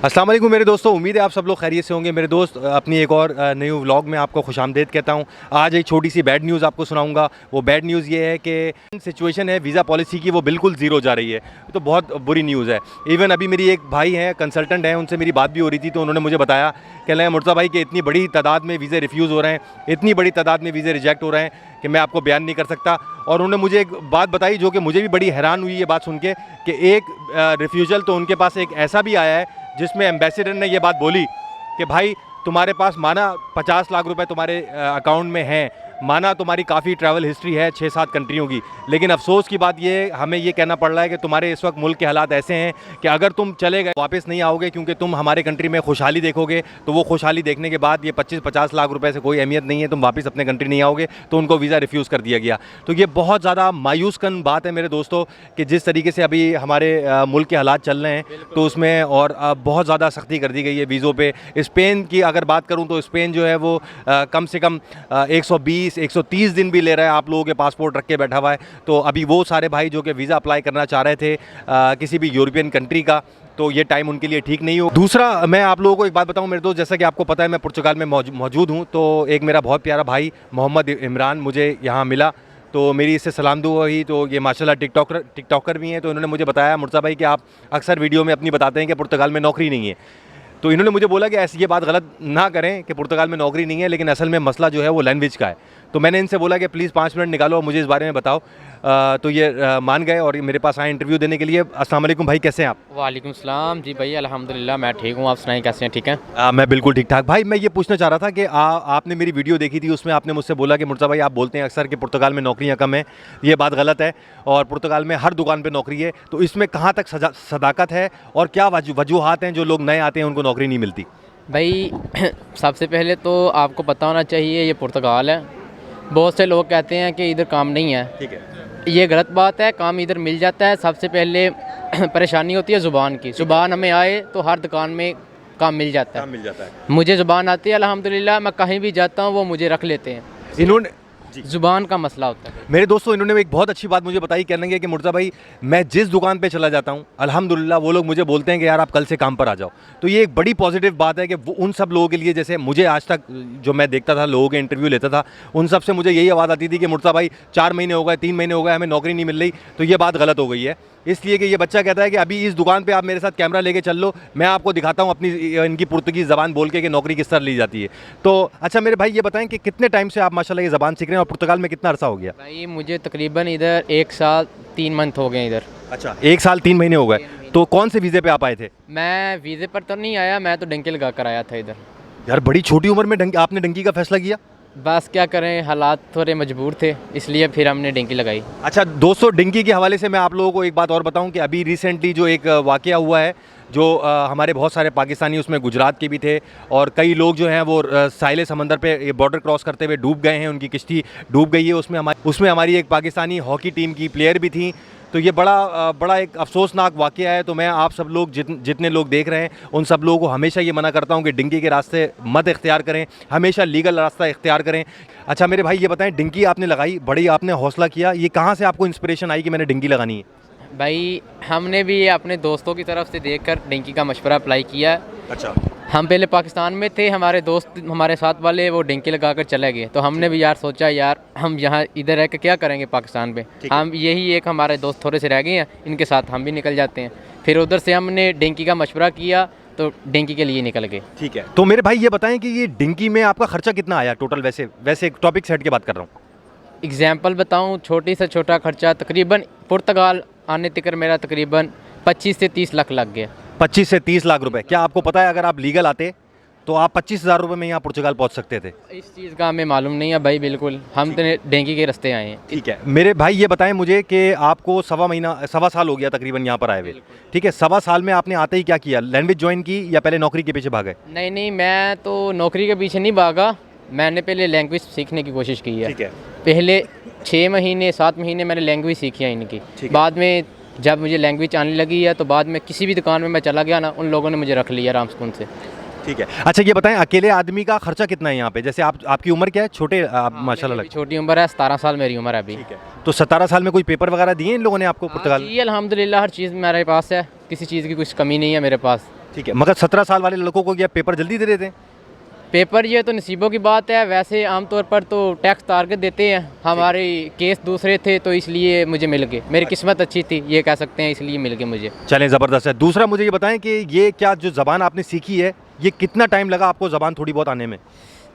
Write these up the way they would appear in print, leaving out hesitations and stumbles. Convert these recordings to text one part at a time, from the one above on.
अस्सलाम वालेकुम मेरे दोस्तों, उम्मीद है आप सब लोग खैरियत से होंगे। मेरे दोस्त, अपनी एक और नई व्लॉग में आपको खुशामदीद कहता हूं। आज एक छोटी सी बैड न्यूज़ आपको सुनाऊंगा। वो बैड न्यूज़ ये है कि सिचुएशन है वीज़ा पॉलिसी की, वो बिल्कुल ज़ीरो जा रही है। तो बहुत बुरी न्यूज़ है। इवन अभी मेरी एक भाई हैं, कंसल्टेंट हैं, उनसे मेरी बात भी हो रही थी, तो उन्होंने मुझे बताया कि मुर्तज़ा भाई कि इतनी बड़ी तादाद में वीज़े रिफ्यूज़ हो रहे हैं, इतनी बड़ी तादाद में वीज़े रिजेक्ट हो रहे हैं कि मैं आपको बयान नहीं कर सकता। और उन्होंने मुझे एक बात बताई जो कि मुझे भी बड़ी हैरान हुई ये बात सुन के, कि एक रिफ्यूज़ल तो उनके पास एक ऐसा भी आया है जिसमें एम्बेसडर ने ये बात बोली कि भाई तुम्हारे पास माना 50 लाख रुपए तुम्हारे अकाउंट में हैं, माना तुम्हारी काफ़ी ट्रैवल हिस्ट्री है 6-7 कंट्रियों की, लेकिन अफसोस की बात ये हमें ये कहना पड़ रहा है कि तुम्हारे इस वक्त मुल्क के हालात ऐसे हैं कि अगर तुम चले गए वापस नहीं आओगे, क्योंकि तुम हमारे कंट्री में खुशहाली देखोगे, तो वो खुशहाली देखने के बाद ये 25-50 लाख रुपए से कोई अहमियत नहीं है, तुम वापस अपने कंट्री नहीं आओगे। तो उनको वीज़ा रिफ्यूज़ कर दिया गया। तो ये बहुत ज़्यादा मायूस कन बात है मेरे दोस्तों, कि जिस तरीके से अभी हमारे मुल्क के हालात चल रहे हैं, तो उसमें और बहुत ज़्यादा सख्ती कर दी गई है वीज़ों पर। स्पेन की अगर बात करूँ तो स्पेन जो है वो कम से कम 120-130 दिन भी ले रहा है आप लोगों के पासपोर्ट रख के बैठा हुआ है। तो अभी वो सारे भाई जो कि वीज़ा अप्लाई करना चाह रहे थे किसी भी यूरोपियन कंट्री का, तो ये टाइम उनके लिए ठीक नहीं हो। दूसरा, मैं आप लोगों को एक बात बताऊं मेरे दोस्त, जैसा कि आपको पता है मैं पुर्तगाल में मौजूद हूं, तो एक मेरा बहुत प्यारा भाई मोहम्मद इमरान मुझे यहाँ मिला, तो मेरी इससे सलाम दुआ हुई। तो ये माशाल्लाह टिकटॉकर भी हैं। तो इन्होंने मुझे बताया, मुर्तज़ा भाई कि आप अक्सर वीडियो में अपनी बताते हैं कि पुर्तगाल में नौकरी नहीं है। तो इन्होंने मुझे बोला कि ऐसी ये बात गलत ना करें कि पुर्तगाल में नौकरी नहीं है, लेकिन असल में मसला जो है वो लैंग्वेज का है। तो मैंने इनसे बोला कि प्लीज़ 5 मिनट निकालो और मुझे इस बारे में बताओ। तो ये मान गए और मेरे पास आए इंटरव्यू देने के लिए। अस्सलाम वालेकुम भाई, कैसे हैं आप? वालेकुम सलाम जी भाई, अल्हम्दुलिल्लाह मैं ठीक हूँ। आप सुनाएं, कैसे हैं? ठीक हैं? मैं बिल्कुल ठीक ठाक। भाई मैं ये पूछना चाह रहा था कि आपने मेरी वीडियो देखी थी, उसमें आपने मुझसे बोला कि मुर्तज़ा भाई आप बोलते हैं अक्सर कि पुर्तगाल में नौकरियाँ कम हैं। ये बात गलत है, और पुर्तगाल में हर दुकान पर नौकरी है। तो इसमें कहाँ तक सदाकत है और क्या वजूहात हैं जो लोग नए आते हैं उनको नौकरी नहीं मिलती? भाई सबसे पहले तो आपको पता होना चाहिए ये पुर्तगाल है। बहुत से लोग कहते हैं कि इधर काम नहीं है। ठीक है, ये गलत बात है, काम इधर मिल जाता है। सबसे पहले परेशानी होती है ज़ुबान की। ज़ुबान हमें आए तो हर दुकान में काम मिल जाता है। मुझे ज़ुबान आती है अल्हम्दुलिल्लाह, मैं कहीं भी जाता हूँ वो मुझे रख लेते हैं। इन्होंने ज़ुबान का मसला होता है मेरे दोस्तों। इन्होंने एक बहुत अच्छी बात मुझे बताई, कहने लगे कि मुर्तज़ा भाई मैं जिस दुकान पे चला जाता हूँ अल्हम्दुलिल्लाह वो लोग मुझे बोलते हैं कि यार आप कल से काम पर आ जाओ। तो ये एक बड़ी पॉजिटिव बात है कि वो उन सब लोगों के लिए, जैसे मुझे आज तक जो मैं देखता था लोगों के इंटरव्यू लेता था, उन सब से मुझे यही आवाज़ आती थी कि मुर्तज़ा भाई 4 महीने हो गए, 3 महीने हो गए, हमें नौकरी नहीं मिल रही। तो ये बात गलत हो गई है, इसलिए कि ये बच्चा कहता है कि अभी इस दुकान पे आप मेरे साथ कैमरा लेके चल लो, मैं आपको दिखाता हूँ अपनी इनकी पुर्तगीज़ ज़बान बोल के कि नौकरी किस तरह ली जाती है। तो अच्छा मेरे भाई ये बताएं कि कितने टाइम से आप माशाल्लाह ये ज़बान सीख रहे हैं और पुर्तगाल में कितना अरसा हो गया? भाई मुझे तकरीबन इधर 1 साल 3 मंथ हो गए इधर। अच्छा, 1 साल 3 महीने हो गए। तो कौन से वीज़े पे आप आए थे? मैं वीज़े पर तो नहीं आया, मैं तो डंकी लगा कर आया था इधर। यार बड़ी छोटी उम्र में आपने डंकी का फैसला किया? बस क्या करें, हालात थोड़े मजबूर थे, इसलिए फिर हमने डिंकी लगाई। अच्छा दोस्तों, डिंकी के हवाले से मैं आप लोगों को एक बात और बताऊं कि अभी रिसेंटली जो एक वाक़या हुआ है, जो हमारे बहुत सारे पाकिस्तानी उसमें गुजरात के भी थे, और कई लोग जो हैं वो साहिल समंदर पे बॉर्डर क्रॉस करते हुए डूब गए हैं, उनकी किश्ती डूब गई है। उसमें हमारी एक पाकिस्तानी हॉकी टीम की प्लेयर भी थी। तो ये बड़ा एक अफसोसनाक वाक़या है। तो मैं आप सब लोग जितने लोग देख रहे हैं उन सब लोगों को हमेशा ये मना करता हूँ कि डिंकी के रास्ते मत इख्तियार करें, हमेशा लीगल रास्ता इख्तियार करें। अच्छा मेरे भाई ये बताएं, डिंकी आपने लगाई, बड़ी आपने हौसला किया, ये कहाँ से आपको इंस्पिरेशन आई कि मैंने डिंकी लगानी है? भाई हमने भी अपने दोस्तों की तरफ से देखकर डिंकी का मशवरा अप्लाई किया। अच्छा, हम पहले पाकिस्तान में थे, हमारे दोस्त हमारे साथ वाले वो डिंकी लगा कर चले गए, तो हमने भी यार सोचा यार हम यहाँ इधर रह के क्या करेंगे पाकिस्तान पे, हम यही एक हमारे दोस्त थोड़े से रह गए हैं, इनके साथ हम भी निकल जाते हैं। फिर उधर से हमने डिंकी का मशवरा किया तो डिंकी के लिए निकल गए। ठीक है, तो मेरे भाई ये बताएं कि ये डिंकी में आपका खर्चा कितना आया टोटल? वैसे टॉपिक सेट के बात कर रहा हूँ। एग्जाम्पल बताऊँ, छोटी से छोटा खर्चा तकरीबन पुर्तगाल आने तक मेरा तकरीबन 25 से 30 लाख लग गया। 25 से 30 लाख रुपए। क्या आपको पता है अगर आप लीगल आते तो आप 25,000 रुपये में यहाँ पुर्तगाल पहुँच सकते थे? इस चीज़ का हमें मालूम नहीं है भाई, बिल्कुल हम तो डेंगी के रास्ते आए हैं। ठीक है मेरे भाई ये बताएं मुझे कि आपको सवा साल हो गया तकरीबन यहाँ पर आए हुए। ठीक है, सवा साल में आपने आते ही क्या किया? लैंग्वेज ज्वाइन की या पहले नौकरी के पीछे भागे? नहीं, मैं तो नौकरी के पीछे नहीं भागा, मैंने पहले लैंग्वेज सीखने की कोशिश की है। ठीक है, पहले 6 महीने 7 महीने मैंने लैंग्वेज सीखी है इनकी। बाद में जब मुझे लैंग्वेज आने लगी है तो बाद में किसी भी दुकान में मैं चला गया ना, उन लोगों ने मुझे रख लिया आराम सुकून से। ठीक है, अच्छा ये बताएं अकेले आदमी का खर्चा कितना है यहाँ पे? जैसे आपकी उम्र क्या है? छोटे आप माशाल्लाह छोटी उम्र है, 17 साल मेरी उम्र है अभी। ठीक है, तो 17 साल में कोई पेपर वगैरह दिए इन लोगों ने आपको पुर्तगाल? जी अल्हम्दुलिल्लाह हर चीज़ मेरे पास है, किसी चीज़ की कुछ कमी नहीं है मेरे पास। ठीक है, मगर 17 साल वाले लड़कों को क्या पेपर जल्दी दे देते हैं? पेपर ये तो नसीबों की बात है, वैसे आमतौर पर तो टैक्स टारगेट देते हैं, हमारे केस दूसरे थे तो इसलिए मुझे मिल गए, मेरी किस्मत अच्छी थी ये कह सकते हैं, इसलिए मिल गए मुझे। चलें, ज़बरदस्त है। दूसरा मुझे ये बताएं कि ये क्या जो ज़बान आपने सीखी है, ये कितना टाइम लगा आपको ज़बान थोड़ी बहुत आने में?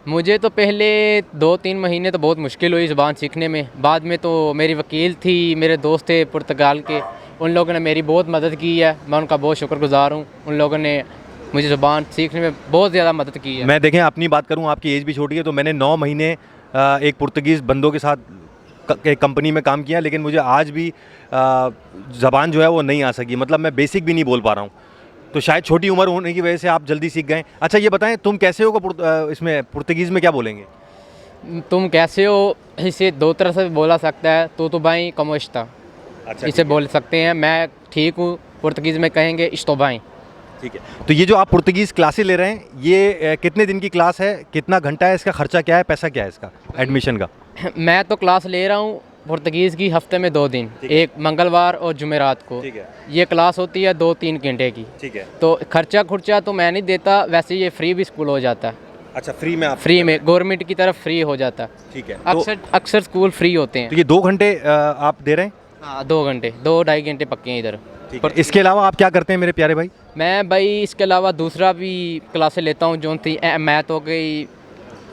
मुझे तो पहले 2-3 महीने तो बहुत मुश्किल हुई ज़ुबान सीखने में, बाद में तो मेरी वकील थी, मेरे दोस्त थे पुर्तगाल के, उन लोगों ने मेरी बहुत मदद की है, मैं उनका बहुत शुक्रगुज़ार हूँ। उन लोगों ने मुझे ज़ुबान सीखने में बहुत ज़्यादा मदद की है। मैं देखें अपनी बात करूं, आपकी एज भी छोटी है, तो मैंने 9 महीने एक पुर्तगीज़ बंदों के साथ एक कंपनी में काम किया, लेकिन मुझे आज भी ज़बान जो है वो नहीं आ सकी, मतलब मैं बेसिक भी नहीं बोल पा रहा हूँ। तो शायद छोटी उम्र होने की वजह से आप जल्दी सीख गए। अच्छा ये बताएं, तुम कैसे हो को इसमें पुर्तगीज़ में क्या बोलेंगे? तुम कैसे हो इसे 2 तरह से बोला सकता है, तो भाई कमोश्ता, अच्छा, इसे बोल सकते हैं। मैं ठीक हूँ, पुर्तगीज़ में कहेंगे इश्तोबाई। ठीक है। तो ये जो आप पुर्तगीज़ क्लासेस ले रहे हैं, ये कितने दिन की क्लास है, कितना घंटा है, इसका खर्चा क्या है, पैसा क्या है इसका एडमिशन का? मैं तो क्लास ले रहा हूँ पुर्तगीज़ की हफ्ते में 2 दिन, एक मंगलवार और जुमेरात को। ठीक है। ये क्लास होती है 2-3 घंटे की। ठीक है। तो खर्चा खुर्चा तो मैं नहीं देता, वैसे ये फ्री भी स्कूल हो जाता है। अच्छा, फ्री में आप? फ्री में, गवर्नमेंट की तरफ फ्री हो जाता है। ठीक है। अक्सर स्कूल फ्री होते हैं। तो ये 2 घंटे आप दे रहे हैं? हाँ, 2 घंटे, 2-2.5 घंटे पक्के हैं इधर। पर इसके अलावा आप क्या करते हैं मेरे प्यारे भाई? मैं भाई इसके अलावा दूसरा भी क्लासेस लेता हूँ, जो थी मैथ हो गई,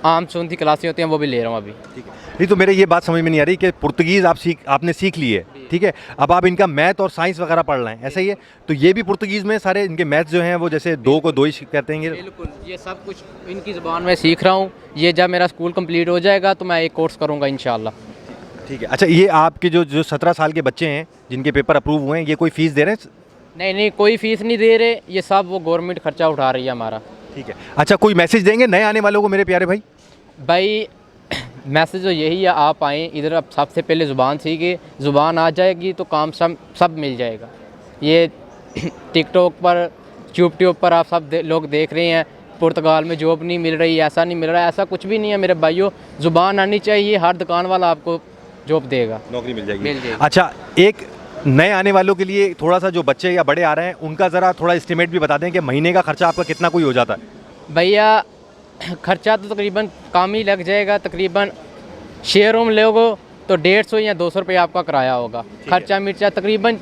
आम सुन थी क्लासेस होती हैं, वो भी ले रहा हूँ अभी। ठीक है। नहीं तो मेरे ये बात समझ में नहीं आ रही कि पुर्तगीज़ आपने सीख ली है, ठीक है, अब आप इनका मैथ और साइंस वगैरह पढ़ रहे हैं, ऐसा ही है? तो ये भी पुर्तगीज़ में सारे इनके मैथ जो हैं वो जैसे 2 को 2 ही कहते हैं? बिल्कुल, ये सब कुछ इनकी ज़ुबान में सीख रहा हूँ। ये जब मेरा स्कूल कंप्लीट हो जाएगा तो मैं एक कोर्स करूँगा इंशाल्लाह। ठीक है। अच्छा ये आपके जो 17 साल के बच्चे हैं जिनके पेपर अप्रूव हुए हैं, ये कोई फ़ीस दे रहे हैं? नहीं, कोई फ़ीस नहीं दे रहे, ये सब वो गवर्नमेंट खर्चा उठा रही है हमारा। ठीक है। अच्छा कोई मैसेज देंगे नए आने वालों को मेरे प्यारे भाई? भाई मैसेज तो यही है, आप आएँ इधर, अब सबसे पहले ज़ुबान सीखे, ज़ुबान आ जाएगी तो काम सब मिल जाएगा। ये टिकटॉक पर, यूट्यूब पर आप सब लोग देख रहे हैं, पुर्तगाल में जॉब नहीं मिल रही, ऐसा नहीं मिल रहा, ऐसा कुछ भी नहीं है मेरे भाइयों। ज़ुबान आनी चाहिए, हर दुकान वाला आपको जॉब देगा, नौकरी मिल जाएगी। मिल जाएगी। अच्छा एक नए आने वालों के लिए थोड़ा सा, जो बच्चे या बड़े आ रहे हैं उनका ज़रा थोड़ा एस्टिमेट भी बता दें कि महीने का खर्चा आपका कितना कोई हो जाता है? भैया खर्चा तो तकरीबन कम ही लग जाएगा, तकरीबन शेयर रूम लोगो तो 150 या 200 रुपये आपका किराया होगा, खर्चा मिर्चा तकरीबन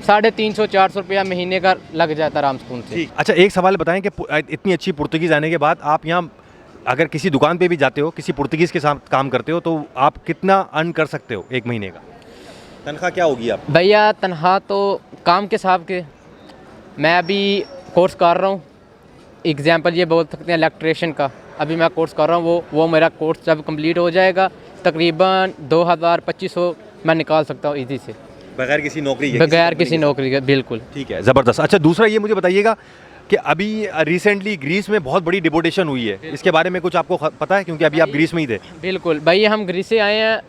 350-400 रुपया महीने का लग जाता है आराम सुकून से। अच्छा एक सवाल बताएं कि इतनी अच्छी पुर्तगीज़ आने के बाद आप यहाँ अगर किसी दुकान पे भी जाते हो, किसी पुर्तगीज़ के साथ काम करते हो, तो आप कितना अर्न कर सकते हो एक महीने का? तनख्वाह क्या होगी आप? भैया तनख्वाह तो काम के हिसाब के, मैं अभी कोर्स कर रहा हूँ, एग्जाम्पल ये बोल सकते हैं इलेक्ट्रिशियन का, अभी मैं कोर्स कर रहा हूँ, वो मेरा कोर्स जब कंप्लीट हो जाएगा तकरीबन 2000-2500 मैं निकाल सकता हूँ ईजी से, बगैर किसी नौकरी के? बगैर किसी नौकरी के, बिल्कुल। ठीक है, ज़बरदस्त। अच्छा दूसरा ये मुझे बताइएगा कि अभी रिसेंटली ग्रीस में बहुत बड़ी डिपोटेशन हुई है, इसके बारे में कुछ आपको पता है, क्योंकि अभी आप ग्रीस में ही थे? बिल्कुल भाई, हम ग्रीस से आए हैं,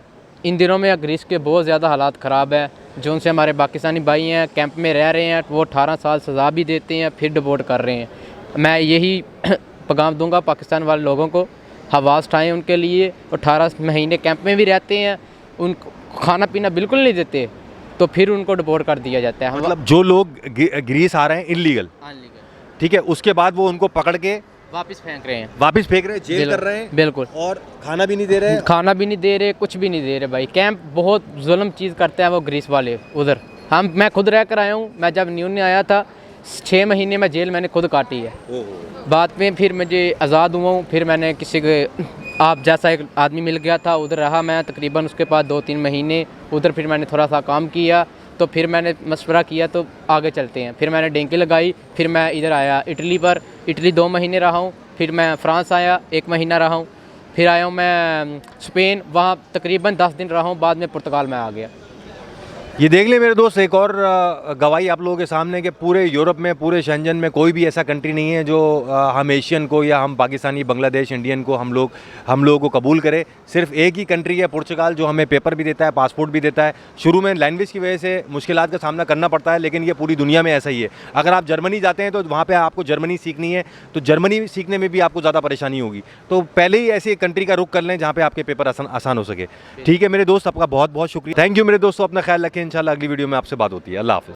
इन दिनों में ग्रीस के बहुत ज़्यादा हालात ख़राब है, जो उनसे हमारे पाकिस्तानी भाई हैं कैंप में रह रहे हैं, वो 18 साल सज़ा भी देते हैं, फिर डिपोर्ट कर रहे हैं। मैं यही पैगाम दूंगा पाकिस्तान वाले लोगों को, हवास उठाएँ उनके लिए, 18 महीने कैंप में भी रहते हैं, उनको खाना पीना बिल्कुल नहीं देते, तो फिर उनको डिपोर्ट कर दिया जाता है। मतलब जो लोग ग्रीस आ रहे हैं इलीगल, ठीक है, उसके बाद वो उनको पकड़ के वापस फेंक रहे हैं, जेल कर रहे हैं, बिल्कुल, और खाना भी नहीं दे रहे, खाना भी नहीं दे रहे, कुछ भी नहीं दे रहे भाई। कैंप बहुत जुल्म चीज़ करते हैं वो ग्रीस वाले उधर। मैं खुद रह कर आया हूँ, मैं जब न्यू में आया था 6 महीने में जेल मैंने खुद काटी है, बाद में फिर मुझे आज़ाद हुआ हूँ, फिर मैंने किसी के आप जैसा एक आदमी मिल गया था, उधर रहा मैं तकरीबन उसके बाद 2-3 महीने उधर, फिर मैंने थोड़ा सा काम किया, तो फिर मैंने मशवरा किया तो आगे चलते हैं, फिर मैंने डेंकी लगाई, फिर मैं इधर आया इटली पर, इटली 2 महीने रहा हूँ, फिर मैं फ्रांस आया 1 महीना रहा हूँ, फिर आया हूँ मैं स्पेन, वहाँ तकरीबन 10 दिन रहा हूँ, बाद में पुर्तगाल में आ गया। ये देख लें मेरे दोस्त, एक और गवाही आप लोगों के सामने कि पूरे यूरोप में, पूरे शेंजन में कोई भी ऐसा कंट्री नहीं है जो हम एशियन को या हम पाकिस्तानी, बांग्लादेश, इंडियन को हम लोगों को कबूल करे। सिर्फ एक ही कंट्री है पुर्तगाल, जो हमें पेपर भी देता है, पासपोर्ट भी देता है। शुरू में लैंग्वेज की वजह से मुश्किलात का सामना करना पड़ता है, लेकिन ये पूरी दुनिया में ऐसा ही है। अगर आप जर्मनी जाते हैं तो वहाँ पर आपको जर्मनी सीखनी है, तो जर्मनी सीखने में भी आपको ज़्यादा परेशानी होगी, तो पहले ही ऐसी एक कंट्री का रुख कर लें जहाँ पर आपके पेपर आसान हो सके। ठीक है मेरे दोस्त, आपका बहुत बहुत शुक्रिया, थैंक यू मेरे दोस्तों, अपना ख्याल रखें, इंशाल्लाह अगली वीडियो में आपसे बात होती है। अल्लाह हाफ़िज़।